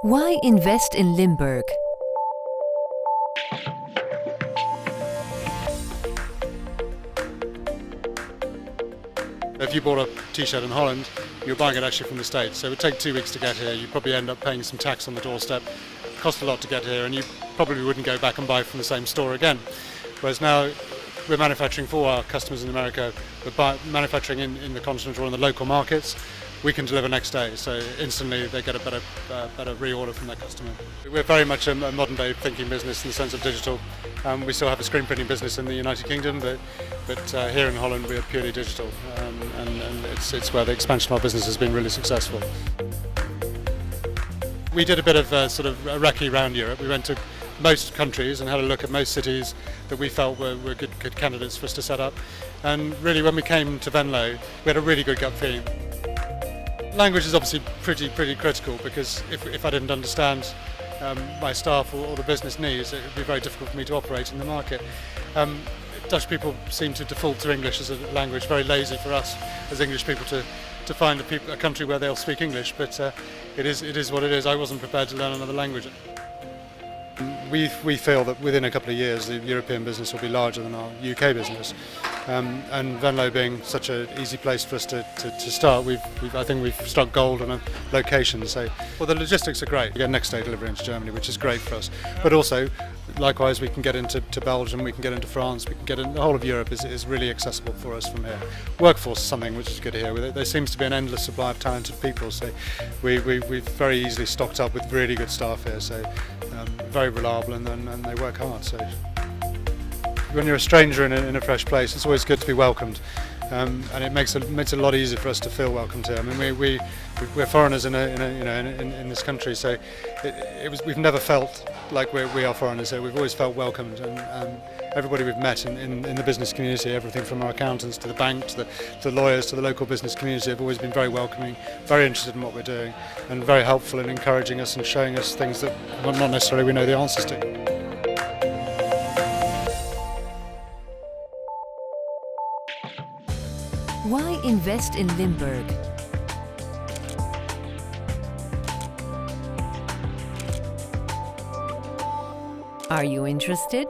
Why invest in Limburg? If you bought a T-shirt in Holland, you're buying it actually from the States, so it would take 2 weeks to get here. You probably end up paying some tax on the doorstep. It cost a lot to get here, and you probably wouldn't go back and buy from the same store again. Whereas now we're manufacturing for our customers in America, we're manufacturing in the continent or in the local markets. We can deliver next day, so instantly they get a better reorder from their customer. We're very much a modern day thinking business in the sense of digital. We still have a screen printing business in the United Kingdom, but here in Holland we are purely digital, and it's where the expansion of our business has been really successful. We did a bit of sort of a recce around Europe. We went to most countries and had a look at most cities that we felt were good candidates for us to set up. And really when we came to Venlo, we had a really good gut feeling. Language is obviously pretty critical, because if I didn't understand my staff or the business needs, it would be very difficult for me to operate in the market. Dutch people seem to default to English as a language, very lazy for us as English people to find a country where they'll speak English, but it is what it is. I wasn't prepared to learn another language. We feel that within a couple of years the European business will be larger than our UK business, and Venlo being such an easy place for us to start, I think we've struck gold on a location. So, well, the logistics are great. We get next day delivery into Germany, which is great for us, but also likewise we can get into Belgium, we can get into France, we can get in. The whole of Europe is really accessible for us from here. Workforce is something which is good here. There seems to be an endless supply of talented people, so we've very easily stocked up with really good staff here, so very reliable, and they work hard. So when you're a stranger in a fresh place, it's always good to be welcomed, and it makes it a lot easier for us to feel welcomed here. I mean, we're foreigners in this country, so we've never felt like we are foreigners here. We've always felt welcomed, and everybody we've met in the business community, everything from our accountants to the bank to the lawyers to the local business community, have always been very welcoming, very interested in what we're doing, and very helpful in encouraging us and showing us things that not necessarily we know the answers to. Why invest in Limburg? Are you interested?